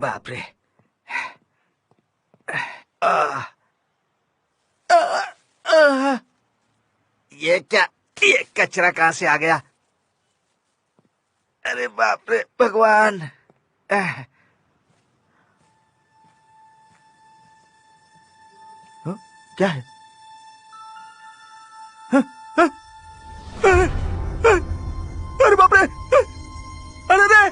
बाप रे। ये क्या, ये कचरा कहाँ से आ गया? अरे बाप रे भगवान। क्या है? अरे बाप रे, अरे रे।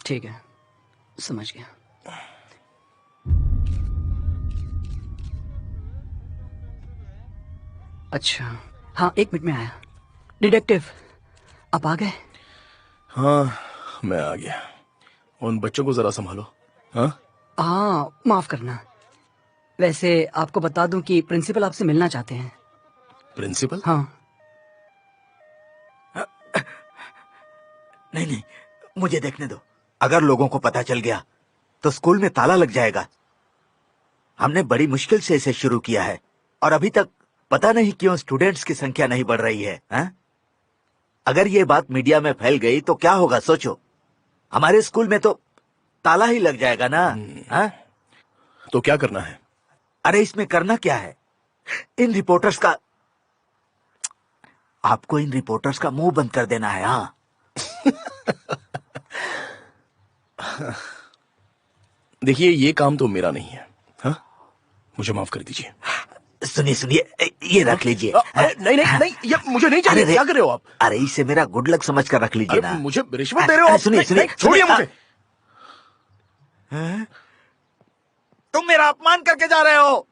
ठीक है, समझ गया। अच्छा, हाँ 1 मिनट में आया। डिटेक्टिव, आप आ गए? हाँ, मैं आ गया। उन बच्चों को जरा संभालो। हाँ, माफ करना। वैसे आपको बता दूं कि प्रिंसिपल आपसे मिलना चाहते हैं। प्रिंसिपल? हाँ। नहीं नहीं, मुझे देखने दो। अगर लोगों को पता चल गया तो स्कूल में ताला लग जाएगा। हमने बड़ी मुश्किल से इसे शुरू किया है और अभी तक पता नहीं क्यों स्टूडेंट्स की संख्या नहीं बढ़ रही है, हा? अगर ये बात मीडिया में फैल गई तो क्या होगा सोचो। हमारे स्कूल में तो ताला ही लग जाएगा ना। हा? तो क्या करना है? अरे इसमें करना क्या है, इन रिपोर्टर्स का, आपको इन रिपोर्टर्स का मुंह बंद कर देना है। हाँ देखिए, ये काम तो मेरा नहीं है। हाँ? मुझे माफ कर दीजिए। सुनिए सुनिए, ये रख लीजिए। नहीं नहीं नहीं, ये मुझे नहीं चाहिए। क्या कर रहे हो आप? अरे इसे मेरा गुड लक समझ कर रख लीजिए ना। मुझे रिश्वत दे रहे हो आप? सुनिए सुनिए, छोड़िए मुझे। तुम मेरा अपमान करके जा रहे हो।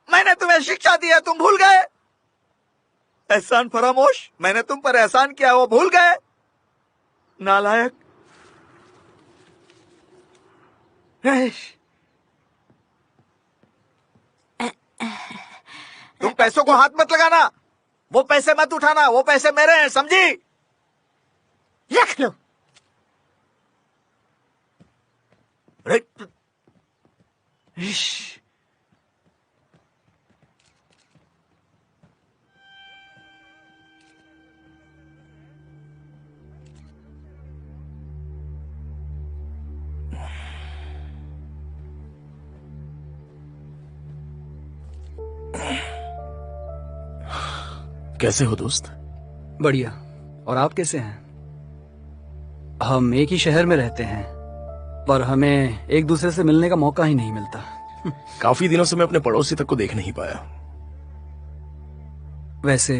मैंने तुम्हें शिक्षा दी है, तुम भूल गए? एहसान फरामोश, मैंने तुम पर एहसान किया, वो भूल गए? नालायक। तुम पैसों को हाथ मत लगाना, वो पैसे मत उठाना, वो पैसे मेरे हैं, समझी? रख लो। कैसे हो दोस्त? बढ़िया। और आप कैसे हैं? हम एक ही शहर में रहते हैं, पर हमें एक दूसरे से मिलने का मौका ही नहीं मिलता। काफी दिनों से मैं अपने पड़ोसी तक को देख नहीं पाया। वैसे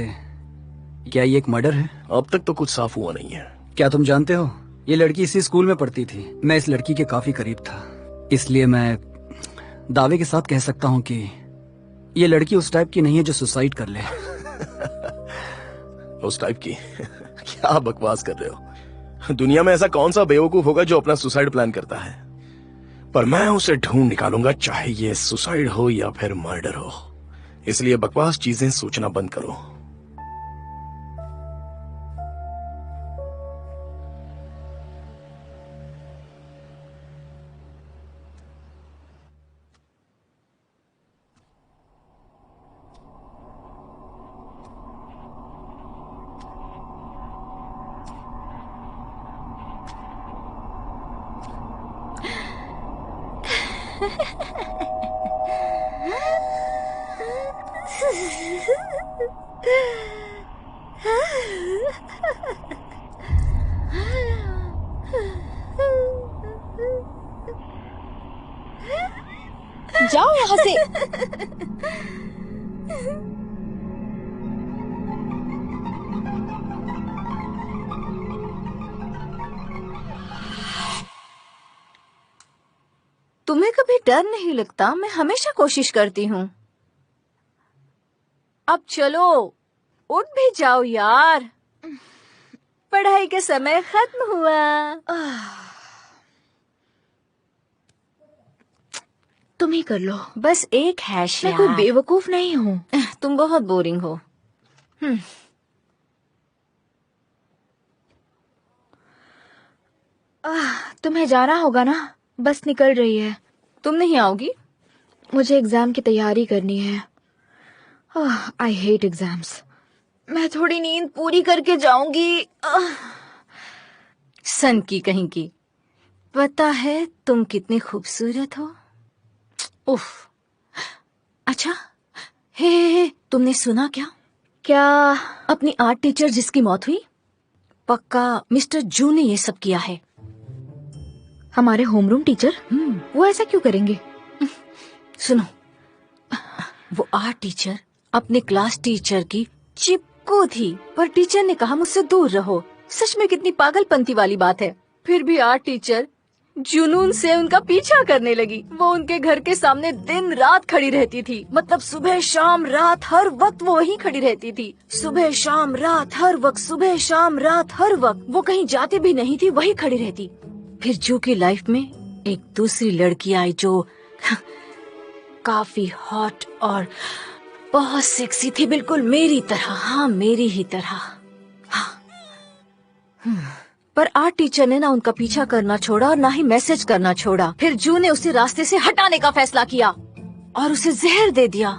क्या ये एक मर्डर है? अब तक तो कुछ साफ हुआ नहीं है। क्या तुम जानते हो, ये लड़की इसी स्कूल में पढ़ती थी। मैं इस लड़की के काफी करीब था, इसलिए मैं दावे के साथ कह सकता हूँ कि ये लड़की उस टाइप की नहीं है जो सुसाइड कर ले। उस टाइप की? क्या बकवास कर रहे हो? दुनिया में ऐसा कौन सा बेवकूफ होगा जो अपना सुसाइड प्लान करता है? पर मैं उसे ढूंढ निकालूंगा, चाहे ये सुसाइड हो या फिर मर्डर हो। इसलिए बकवास चीजें सोचना बंद करो। जाओ यहाँ से। तुम्हें कभी डर नहीं लगता? मैं हमेशा कोशिश करती हूँ। अब चलो, उठ भी जाओ यार, पढ़ाई का समय खत्म हुआ। तुम ही कर लो। बस एक हैश मैं कोई बेवकूफ नहीं हूँ। तुम बहुत बोरिंग हो। तुम्हें जाना होगा ना, बस निकल रही है। तुम नहीं आओगी? मुझे एग्जाम की तैयारी करनी है। I hate exams. मैं थोड़ी नींद पूरी करके जाऊंगी। सन की कहीं की। पता है तुम कितनी खूबसूरत हो। उफ। अच्छा, हे, तुमने सुना क्या? क्या? अपनी आर्ट टीचर जिसकी मौत हुई, पक्का मिस्टर जू ने ये सब किया है। हमारे होमरूम टीचर? वो ऐसा क्यों करेंगे? सुनो, वो आर्ट टीचर अपने क्लास टीचर की चिपकू थी, पर टीचर ने कहा मुझसे दूर रहो। सच में कितनी पागलपंती वाली बात है। फिर भी आर्ट टीचर जुनून से उनका पीछा करने लगी। वो उनके घर के सामने दिन रात खड़ी रहती थी। मतलब सुबह शाम रात हर वक्त वो वहीं खड़ी रहती थी। सुबह शाम रात हर वक्त, सुबह शाम रात हर वक्त। वो कहीं जाती भी नहीं थी, वहीं खड़ी रहती। फिर जू की लाइफ में एक दूसरी लड़की आई जो काफी हॉट और बहुत सेक्सी थी, बिल्कुल मेरी तरह। हाँ, मेरी ही तरह। हाँ। पर आर्ट टीचर ने ना उनका पीछा करना छोड़ा और ना ही मैसेज करना छोड़ा। फिर जू ने उसे रास्ते से हटाने का फैसला किया और उसे जहर दे दिया।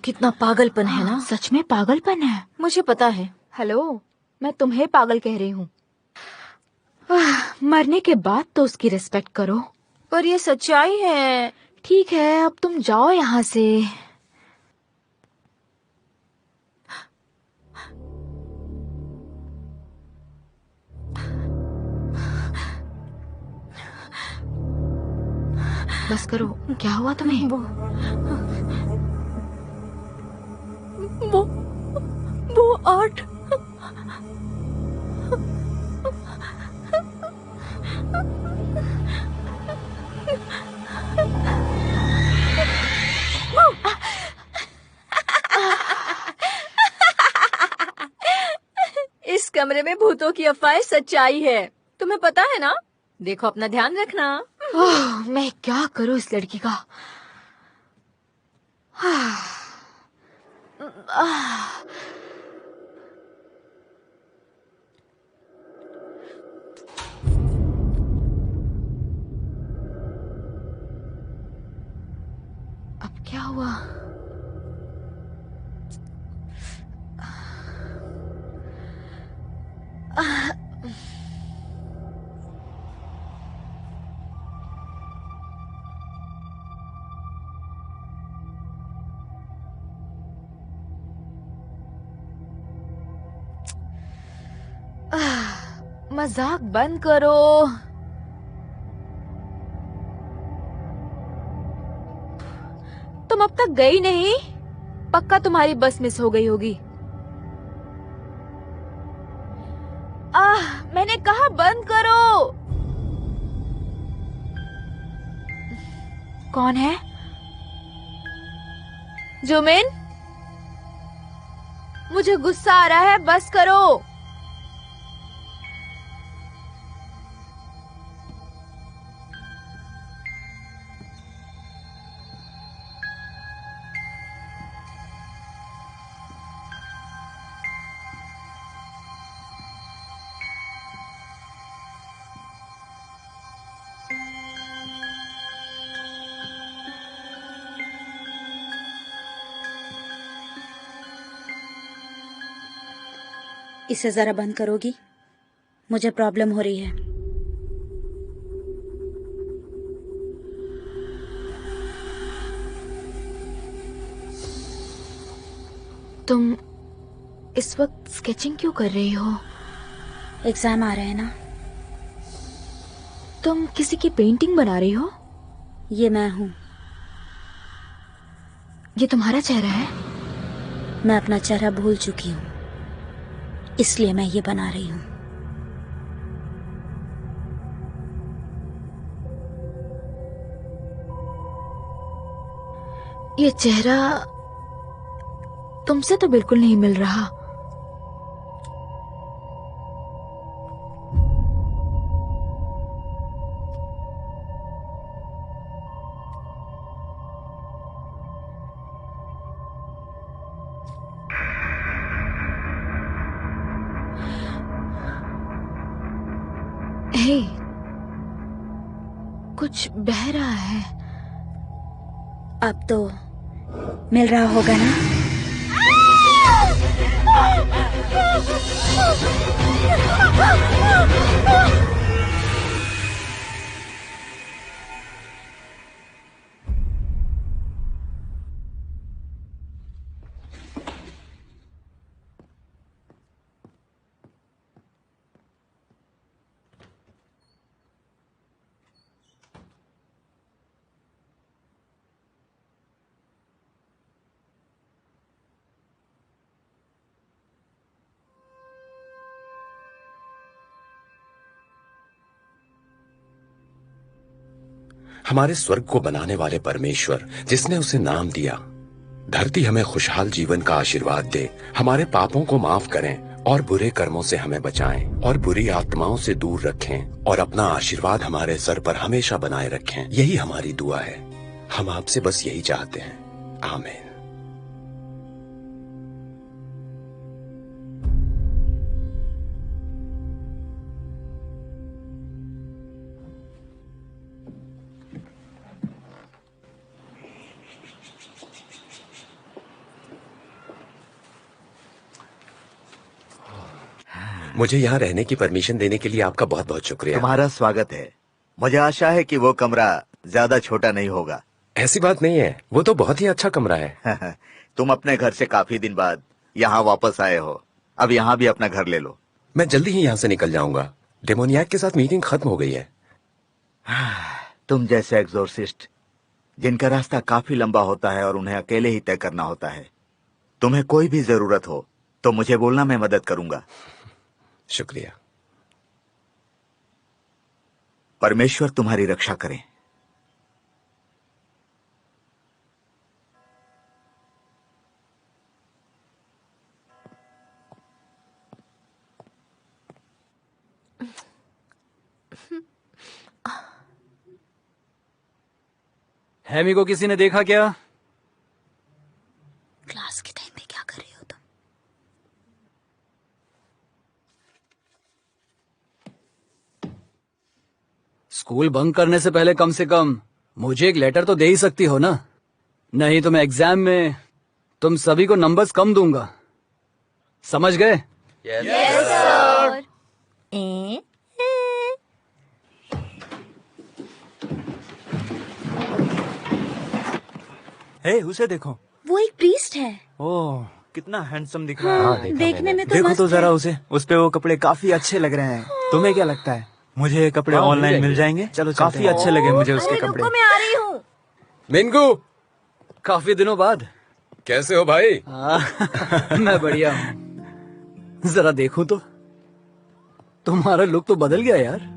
कितना पागलपन है ना? सच में पागलपन है। मुझे पता है। हेलो, मैं तुम्हें पागल कह रही हूँ। मरने के बाद तो उसकी रिस्पेक्ट करो। पर ये सच्चाई है। ठीक है, अब तुम जाओ यहाँ से। बस करो। क्या हुआ तुम्हें? वो आर्ट। इस कमरे में भूतों की अफवाह सच्चाई है, तुम्हें पता है ना? देखो, अपना ध्यान रखना। मैं क्या करूं इस लड़की का? अब क्या हुआ? मजाक बंद करो। तुम अब तक गई नहीं? पक्का तुम्हारी बस मिस हो गई होगी। मैंने कहा बंद करो। कौन है? जुमिन, मुझे गुस्सा आ रहा है, बस करो। इसे जरा बंद करोगी? मुझे प्रॉब्लम हो रही है। तुम इस वक्त स्केचिंग क्यों कर रही हो? एग्जाम आ रहे हैं ना। तुम किसी की पेंटिंग बना रही हो? ये मैं हूँ। ये तुम्हारा चेहरा है? मैं अपना चेहरा भूल चुकी हूँ, इसलिए मैं ये बना रही हूँ। ये चेहरा तुमसे तो बिल्कुल नहीं मिल रहा। हे, कुछ बह रहा है। अब तो मिल रहा होगा ना? हमारे स्वर्ग को बनाने वाले परमेश्वर, जिसने उसे नाम दिया, धरती हमें खुशहाल जीवन का आशीर्वाद दे, हमारे पापों को माफ करें और बुरे कर्मों से हमें बचाएं और बुरी आत्माओं से दूर रखें और अपना आशीर्वाद हमारे सर पर हमेशा बनाए रखें। यही हमारी दुआ है। हम आपसे बस यही चाहते हैं। आमीन। मुझे यहाँ रहने की परमिशन देने के लिए आपका बहुत बहुत शुक्रिया। तुम्हारा स्वागत है। मुझे आशा है कि वो कमरा ज्यादा छोटा नहीं होगा। ऐसी बात नहीं है, वो तो बहुत ही अच्छा कमरा है। तुम अपने घर से काफी दिन बाद यहाँ वापस आए हो, अब यहाँ भी अपना घर ले लो। मैं जल्दी ही यहाँ से निकल जाऊंगा। डेमोनियाक के साथ मीटिंग खत्म हो गई है। तुम जैसे एग्जोर्सिस्ट जिनका रास्ता काफी लंबा होता है और उन्हें अकेले ही तय करना होता है, तुम्हें कोई भी जरूरत हो तो मुझे बोलना, मैं मदद करूंगा। शुक्रिया। परमेश्वर तुम्हारी रक्षा करें। हैमी को किसी ने देखा क्या? क्लास के टाइम में क्या कर रहे हो तुम? स्कूल बंक करने से पहले कम से कम मुझे एक लेटर तो दे ही सकती हो ना, नहीं तो मैं एग्जाम में तुम सभी को नंबर्स कम दूंगा। समझ गए? हे, उसे देखो। वो एक प्रीस्ट है। ओह, कितना हैंडसम दिख रहा है। देखने में तो देखो मस्त तो जरा है। उसे, उस पे वो कपड़े काफी अच्छे लग रहे हैं। तुम्हें क्या लगता है, मुझे ये कपड़े ऑनलाइन मिल जाएंगे? चलो, काफी अच्छे लगे मुझे उसके अरे कपड़े। रुको, मैं आ रही हूँ। मिंगू, काफी दिनों बाद। कैसे हो भाई? मैं बढ़िया हूँ। जरा देखूं तो, तुम्हारा लुक तो बदल गया यार।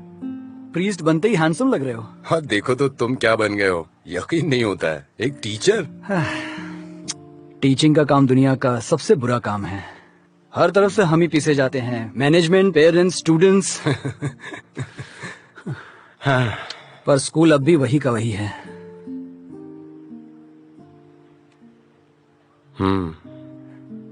प्रीस्ट बनते ही हैंडसम लग रहे हो। हाँ, देखो तो तुम क्या बन गए हो। यकीन नहीं होता है, एक टीचर। टीचिंग का काम दुनिया का सबसे बुरा काम है। हर तरफ से हम ही पीछे जाते हैं, मैनेजमेंट, पेरेंट्स, स्टूडेंट्स। पर स्कूल अब भी वही का वही है।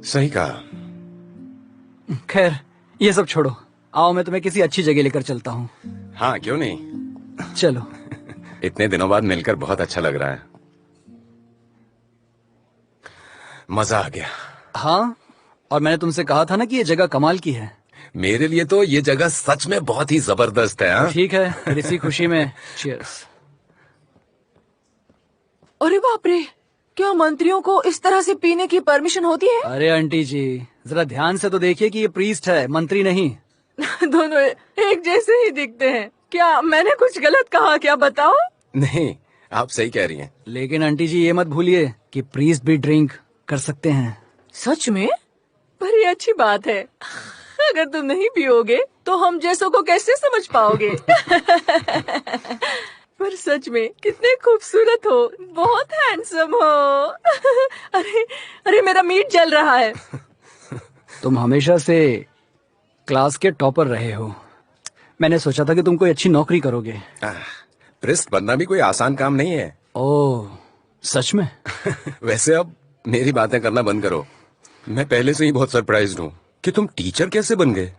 सही कहा। खैर, ये सब छोड़ो, आओ मैं तुम्हें किसी अच्छी जगह लेकर चलता हूँ। हाँ, क्यों नहीं। चलो। इतने दिनों बाद मिलकर बहुत अच्छा लग रहा है। मजा आ गया। हाँ, और मैंने तुमसे कहा था ना कि ये जगह कमाल की है। मेरे लिए तो ये जगह सच में बहुत ही जबरदस्त है। हाँ? ठीक है, फिर इसी खुशी में चीयर्स। अरे बाप रे, क्या मंत्रियों को इस तरह से पीने की परमिशन होती है? अरे आंटी जी, जरा ध्यान से तो देखिए कि ये प्रीस्ट है, मंत्री नहीं। दोनों एक जैसे ही दिखते हैं। क्या मैंने कुछ गलत कहा क्या, बताओ? नहीं, आप सही कह रही हैं। लेकिन आंटी जी ये मत भूलिए कि प्रीस्ट भी ड्रिंक कर सकते हैं। सच में? बड़ी अच्छी बात है। अगर तुम नहीं पियोगे तो हम जैसों को कैसे समझ पाओगे? पर सच में कितने खूबसूरत हो, बहुत हैंडसम हो। अरे अरे मेरा मीट जल रहा है। तुम हमेशा से क्लास के टॉपर रहे हो। मैंने सोचा था कि तुम कोई अच्छी नौकरी करोगे। प्रिस्ट बनना भी कोई आसान काम नहीं है। ओह, सच में? वैसे अब मेरी बातें करना बंद करो। मैं पहले से ही बहुत सरप्राइज्ड हूँ कि तुम टीचर कैसे बन गए।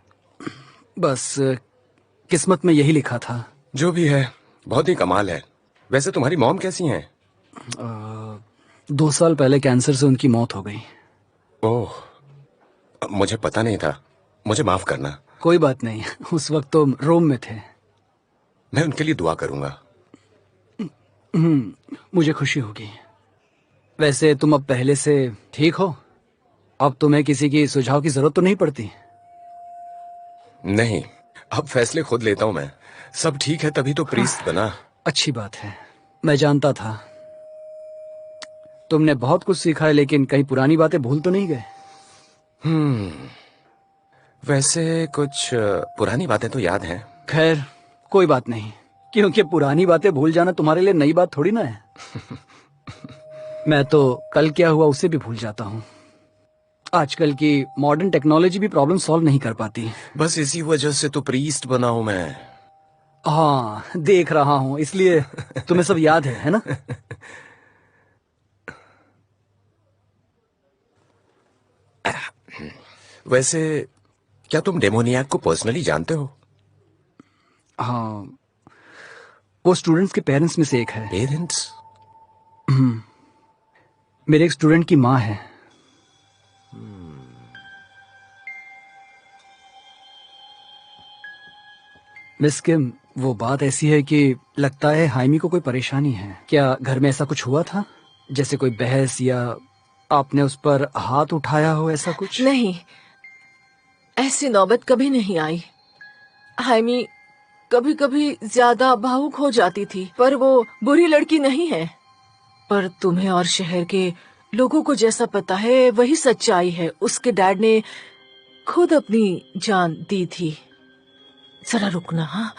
बस किस्मत में यही लिखा था। जो भी है, बहुत ही कमाल है। वैसे तुम्हारी मॉम कैसी हैं? 2 साल पहले कैंसर से उनकी मौत हो गई। ओह, मुझे पता नहीं था, मुझे माफ करना। कोई बात नहीं, उस वक्त तो रोम में थे। मैं उनके लिए दुआ करूंगा। मुझे खुशी होगी। वैसे तुम अब पहले से ठीक हो? अब तुम्हें किसी की सुझाव की जरूरत तो नहीं पड़ती? नहीं, अब फैसले खुद लेता हूं मैं। सब ठीक है तभी तो प्रीस्ट बना। अच्छी बात है। मैं जानता था तुमने बहुत कुछ सीखा है, लेकिन कहीं पुरानी बातें भूल तो नहीं गए? वैसे कुछ पुरानी बातें तो याद हैं। खैर कोई बात नहीं, क्योंकि पुरानी बातें भूल जाना तुम्हारे लिए नई बात थोड़ी ना है। मैं तो कल क्या हुआ उसे भी भूल जाता हूँ। आजकल की मॉडर्न टेक्नोलॉजी भी प्रॉब्लम सॉल्व नहीं कर पाती। बस इसी वजह से तो प्रीस्ट बना हूं मैं। हाँ, देख रहा हूँ, इसलिए तुम्हें सब याद है ना? वैसे क्या तुम डेमोनियाक को पर्सनली जानते हो? हाँ, वो स्टूडेंट्स के पेरेंट्स में से एक है। पेरेंट्स? मेरे एक स्टूडेंट की माँ है। मिस किम, वो बात ऐसी है कि लगता है हाइमी को कोई परेशानी है। क्या घर में ऐसा कुछ हुआ था, जैसे कोई बहस या आपने उस पर हाथ उठाया हो, ऐसा कुछ? नहीं, ऐसी नौबत कभी नहीं आई। हाइमी कभी कभी ज्यादा भावुक हो जाती थी, पर वो बुरी लड़की नहीं है। पर तुम्हें और शहर के लोगों को जैसा पता है वही सच्चाई है। उसके डैड ने खुद अपनी जान दी थी। जरा रुकना। हाँ,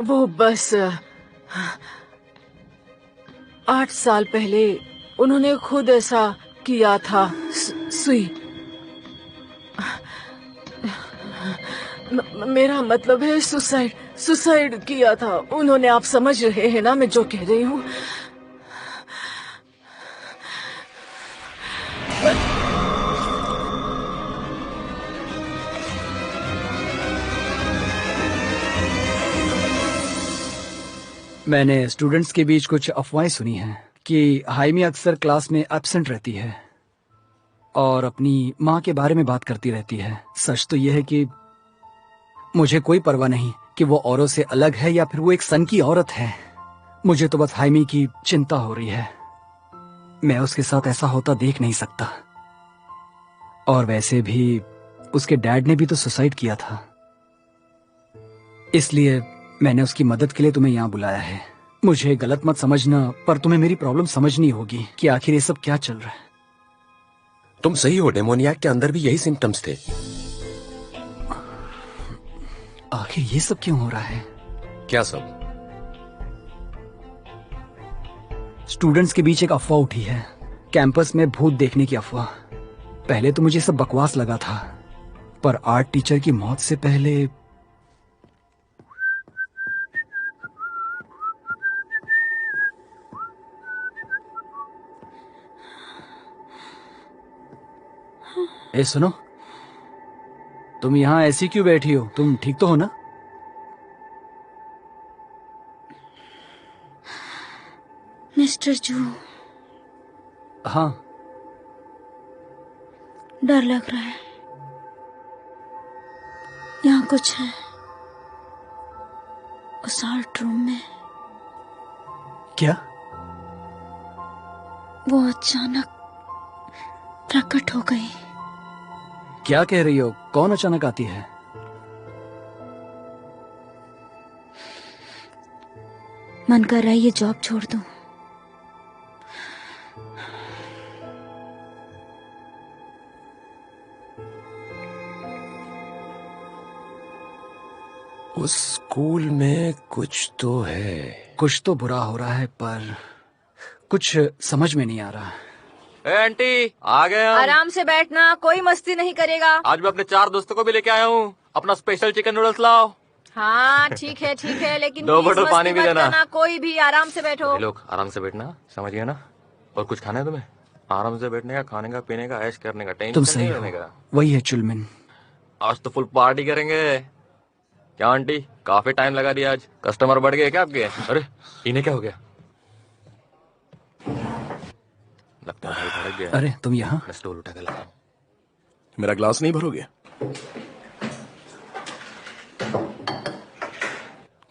वो बस 8 साल पहले उन्होंने खुद ऐसा किया था। सुई, मेरा मतलब है सुसाइड किया था उन्होंने। आप समझ रहे हैं ना मैं जो कह रही हूँ? मैंने स्टूडेंट्स के बीच कुछ अफवाहें सुनी हैं कि हाइमी अक्सर क्लास में एब्सेंट रहती है और अपनी माँ के बारे में बात करती रहती है। सच तो यह है कि मुझे कोई परवाह नहीं कि वो औरों से अलग है या फिर वो एक सन की औरत है। मुझे तो बस हाइमी की चिंता हो रही है। मैं उसके साथ ऐसा होता देख नहीं सकता। और वैसे भी उसके डैड ने भी तो सुसाइड किया था, इसलिए मैंने उसकी मदद के लिए तुम्हें यहाँ बुलाया है। मुझे गलत मत समझना, पर तुम्हें मेरी प्रॉब्लम समझनी होगी कि आखिर ये सब क्या चल रहा है। तुम सही हो, डेमोनियाक के अंदर भी यही सिम्टम्स थे। आखिर ये सब क्यों हो रहा है? क्या सब? स्टूडेंट्स के बीच एक अफवाह उठी है, कैंपस में भूत देखने की अफवाह। पहले तो मुझे सब बकवास लगा था, पर आर्ट टीचर की मौत से पहले ए सुनो, तुम यहाँ ऐसी क्यों बैठी हो? तुम ठीक तो हो ना? मिस्टर जू, हाँ। डर लग रहा है। यहाँ कुछ है उस आर्ट रूम में। क्या? वो अचानक प्रकट हो गई। क्या कह रही हो? कौन अचानक आती है? मन कर रहा है ये जॉब छोड़ दूं। उस स्कूल में कुछ तो है। कुछ तो बुरा हो रहा है, पर कुछ समझ में नहीं आ रहा। ए आंटी, आ गए हम। आराम से बैठना, कोई मस्ती नहीं करेगा। आज मैं अपने 4 दोस्तों को भी लेके आया हूँ। अपना स्पेशल चिकन नूडल्स लाओ। हाँ ठीक है, लेकिन 2 प्लीज बोतल मस्ती पानी भी मत देना। करना, कोई भी आराम से बैठो। ये लोग आराम से बैठना, समझिए ना। और कुछ खाना है तुम्हें? आराम से बैठने का, खाने का, पीने का, ऐश करने का, तुम टेंशन सही नहीं हो, लेने का। वही है चुलमिन। आज तो फुल पार्टी करेंगे। क्या आंटी, काफी टाइम लगा दिया आज। कस्टमर बढ़ गए क्या आपके? अरे इन्हें क्या हो गया? लगता है भाई भड़क गया। अरे तुम यहाँ? मैं स्टूल उठा कर लाता हूँ। मेरा ग्लास नहीं भरोगे?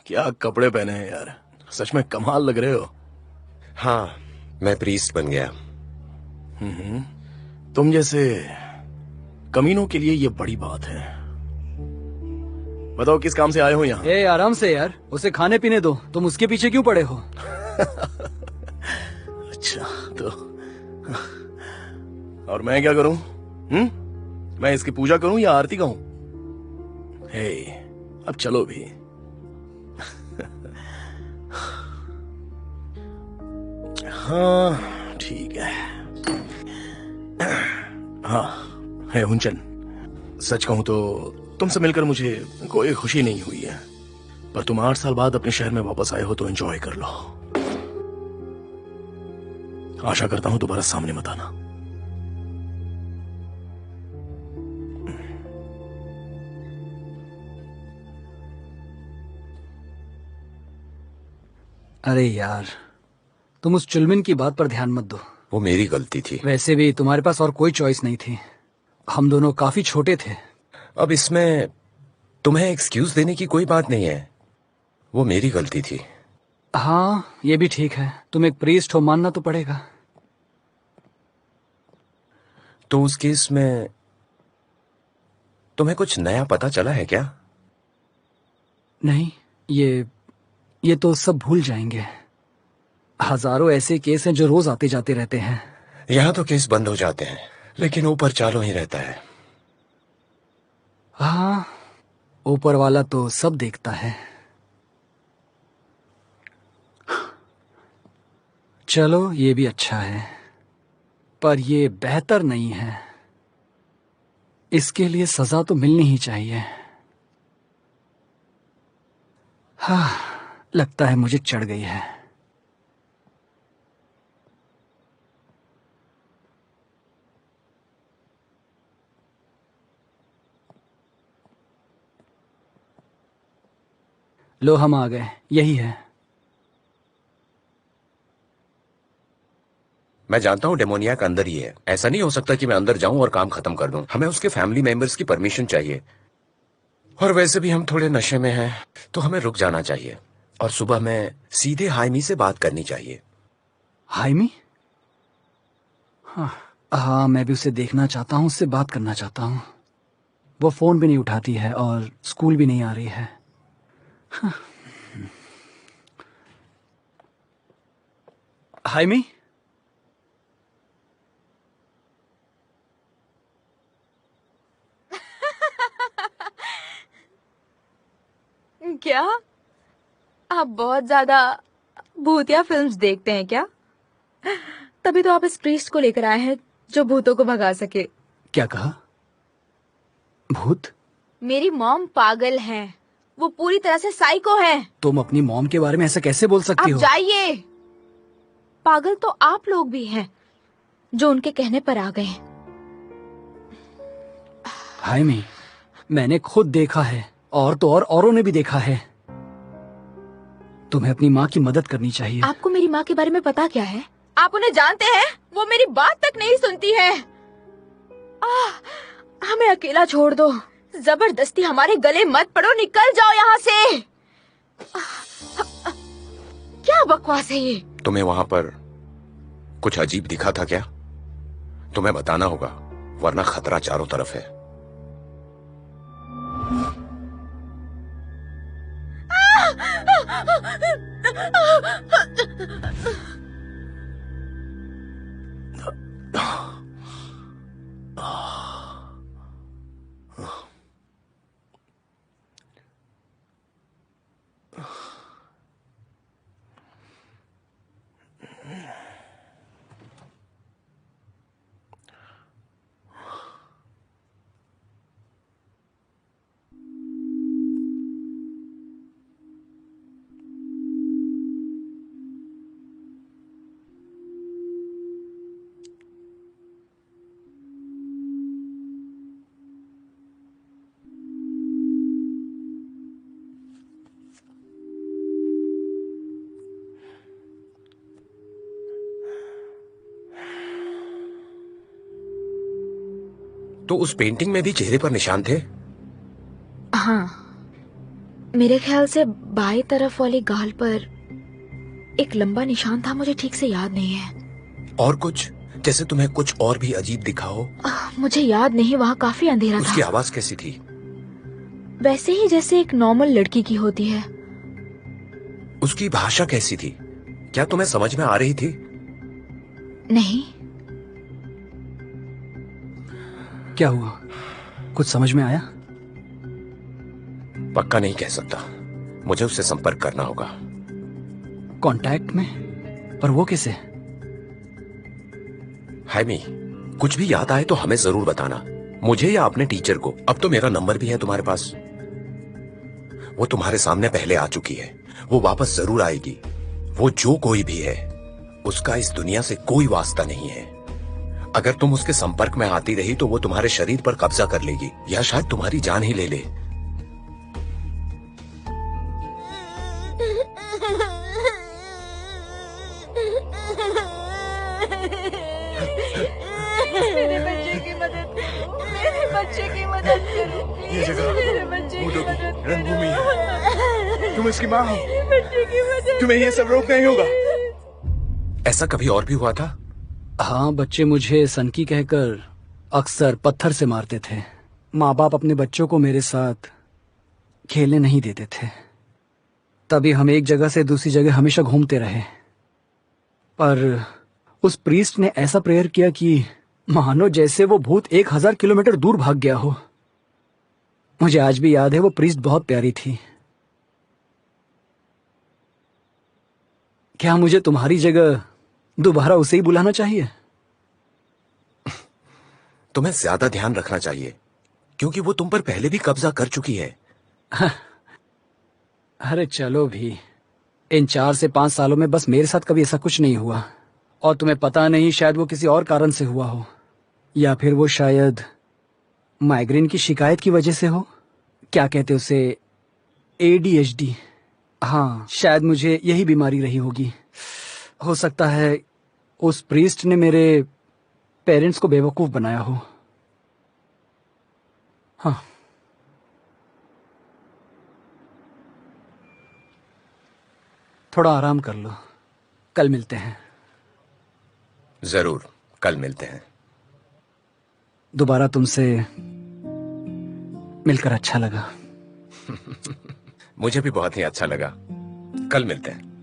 क्या कपड़े पहने हैं यार, सच में कमाल लग रहे हो। हाँ, मैं प्रीस्ट बन गया। तुम जैसे कमीनों के लिए ये बड़ी बात है। बताओ किस काम से आए हो यहाँ? ए आराम से यार, उसे खाने पीने दो। तुम उसके पीछे क्यों पड़े हो? अच्छा तो और मैं क्या करूं? मैं इसकी पूजा करूं या आरती गाऊं? हे, अब चलो भी। हाँ ठीक है। हाँ है हुंचन, सच कहूं तो तुमसे मिलकर मुझे कोई खुशी नहीं हुई है, पर तुम 8 साल बाद अपने शहर में वापस आए हो तो एंजॉय कर लो। आशा करता हूं दोबारा सामने मत आना। अरे यार, तुम उस चुलमिन की बात पर ध्यान मत दो। वो मेरी गलती थी। वैसे भी तुम्हारे पास और कोई चॉइस नहीं थी। हम दोनों काफी छोटे थे। अब इसमें तुम्हें एक्सक्यूज देने की कोई बात नहीं है। वो मेरी गलती थी। हाँ ये भी ठीक है, तुम एक प्रीस्ट हो, मानना तो पड़ेगा। तो उस केस में तुम्हें कुछ नया पता चला है क्या? नहीं, ये तो सब भूल जाएंगे। हजारों ऐसे केस हैं जो रोज आते जाते रहते हैं। यहाँ तो केस बंद हो जाते हैं, लेकिन ऊपर चालू ही रहता है। हाँ, ऊपर वाला तो सब देखता है। चलो ये भी अच्छा है, पर ये बेहतर नहीं है। इसके लिए सजा तो मिलनी ही चाहिए। हाँ, लगता है मुझे चढ़ गई है। लो हम आ गए, यही है। मैं जानता हूँ डेमोनियाक अंदर ही है। ऐसा नहीं हो सकता कि मैं अंदर जाऊं और काम खत्म कर दूं। हमें उसके फैमिली मेंबर्स की परमिशन चाहिए। और वैसे भी हम थोड़े नशे में हैं, तो हमें रुक जाना चाहिए और सुबह में सीधे हाइमी से बात करनी चाहिए। हाइमी? हाँ, मैं भी उसे देखना चाहता हूँ, उससे बात करना चाहता हूँ। वो फोन भी नहीं उठाती है और स्कूल भी नहीं आ रही है। हाइमी? क्या आप बहुत ज्यादा भूतिया फिल्म्स देखते हैं क्या? तभी तो आप इस प्रीस्ट को लेकर आए हैं जो भूतों को भगा सके। क्या कहा? भूत? मेरी मॉम पागल है, वो पूरी तरह से साइको है। तुम अपनी मॉम के बारे में ऐसा कैसे बोल सकती आप हो? जाइए। पागल तो आप लोग भी हैं जो उनके कहने पर आ गए। हाइमी, मैंने खुद देखा है और तो और औरों ने भी देखा है। तुम्हें अपनी माँ की मदद करनी चाहिए। आपको मेरी माँ के बारे में पता क्या है? आप उन्हें जानते हैं? वो मेरी बात तक नहीं सुनती है। हमें अकेला छोड़ दो, जबरदस्ती हमारे गले मत पड़ो, निकल जाओ यहाँ से। क्या बकवास है ये? तुम्हें वहां पर कुछ अजीब दिखा था क्या? तुम्हें बताना होगा, वरना खतरा चारों तरफ है। तो उस पेंटिंग में भी चेहरे पर निशान थे? हाँ, मेरे ख्याल से बाएं तरफ वाली गाल पर एक लंबा निशान था, मुझे ठीक से याद नहीं है। और कुछ, जैसे तुम्हें कुछ और भी अजीब दिखा हो? मुझे याद नहीं, वहाँ काफी अंधेरा उसकी था। आवाज कैसी थी? वैसे ही जैसे एक नॉर्मल लड़की की होती है। उसकी भाषा कैसी थी? क्या तुम्हें समझ में आ रही थी? नहीं। क्या हुआ, कुछ समझ में आया? पक्का नहीं कह सकता, मुझे उससे संपर्क करना होगा। कांटेक्ट में? पर वो कैसे? हैमी, कुछ भी याद आए तो हमें जरूर बताना, मुझे या अपने टीचर को। अब तो मेरा नंबर भी है तुम्हारे पास। वो तुम्हारे सामने पहले आ चुकी है, वो वापस जरूर आएगी। वो जो कोई भी है, उसका इस दुनिया से कोई वास्ता नहीं है। अगर तुम उसके संपर्क में आती रही तो वो तुम्हारे शरीर पर कब्जा कर लेगी, या शायद तुम्हारी जान ही ले ले। मेरे बच्चे की मदद करो, मेरे बच्चे की मदद करो, ये जगह मेरे बच्चे की मदद करो। रंगभूमि है। तुम इसकी माँ हो, मेरे बच्चे की मदद तुम्हें ये सब रोकना ही होगा। ऐसा कभी और भी हुआ था? हाँ, बच्चे मुझे सनकी कहकर अक्सर पत्थर से मारते थे। माँ बाप अपने बच्चों को मेरे साथ खेलने नहीं देते थे, तभी हम एक जगह से दूसरी जगह हमेशा घूमते रहे। पर उस प्रीस्ट ने ऐसा प्रेयर किया कि मानो जैसे वो भूत 1000 किलोमीटर दूर भाग गया हो। मुझे आज भी याद है, वो प्रीस्ट बहुत प्यारी थी। क्या मुझे तुम्हारी जगह दोबारा उसे ही बुलाना चाहिए? तुम्हें ज्यादा ध्यान रखना चाहिए, क्योंकि वो तुम पर पहले भी कब्जा कर चुकी है। अरे चलो भी, इन 4 से 5 सालों में बस मेरे साथ कभी ऐसा कुछ नहीं हुआ। और तुम्हें पता नहीं, शायद वो किसी और कारण से हुआ हो, या फिर वो शायद माइग्रेन की शिकायत की वजह से हो। क्या कहते उसे, ADHD। हाँ, शायद मुझे यही बीमारी रही होगी। हो सकता है उस प्रीस्ट ने मेरे पेरेंट्स को बेवकूफ बनाया हो। हाँ, थोड़ा आराम कर लो, कल मिलते हैं। जरूर, कल मिलते हैं। दोबारा तुमसे मिलकर अच्छा लगा। मुझे भी बहुत ही अच्छा लगा। कल मिलते हैं।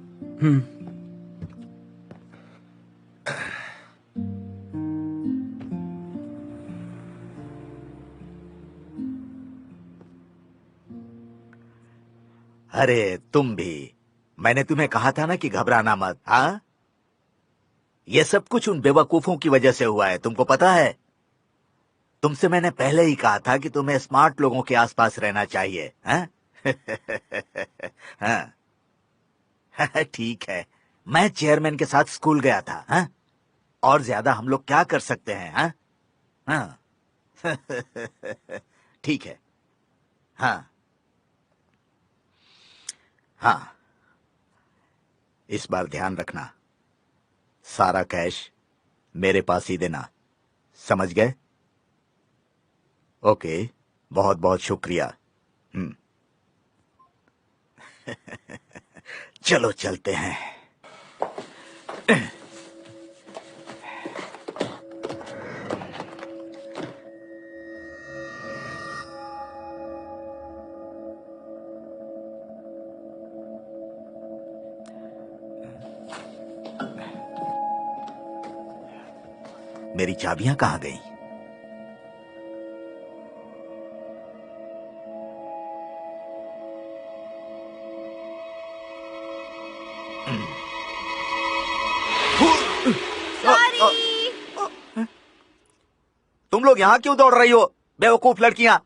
अरे तुम भी, मैंने तुम्हें कहा था ना कि घबराना मत। हाँ, ये सब कुछ उन बेवकूफों की वजह से हुआ है, तुमको पता है। तुमसे मैंने पहले ही कहा था कि तुम्हें स्मार्ट लोगों के आसपास रहना चाहिए। हाँ? हाँ, ठीक है, मैं चेयरमैन के साथ स्कूल गया था। हाँ? और ज्यादा हम लोग क्या कर सकते हैं? हाँ? हाँ। ठीक है। हाँ हाँ, इस बार ध्यान रखना, सारा कैश मेरे पास ही देना, समझ गए? ओके, बहुत बहुत शुक्रिया। चलो चलते हैं। मेरी चाबियां कहाँ गई? तुम लोग यहां क्यों दौड़ रही हो बेवकूफ लड़कियां?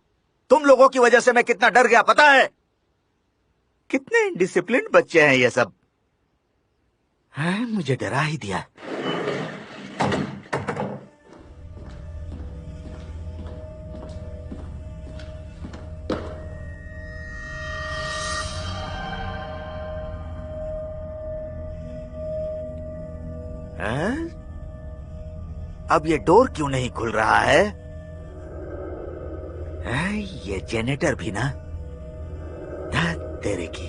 तुम लोगों की वजह से मैं कितना डर गया पता है? कितने इनडिसिप्लिन बच्चे हैं ये सब। है, मुझे डरा ही दिया। हैं? अब ये डोर क्यों नहीं खुल रहा है? ये जेनेटर भी ना, तेरे की।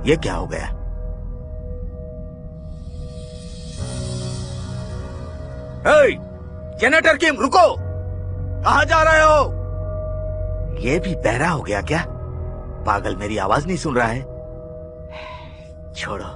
ये क्या हो गया? जेनेटर किम, रुको! कहां जा रहे हो? ये भी बहरा हो गया क्या? पागल मेरी आवाज नहीं सुन रहा है। छोड़ो।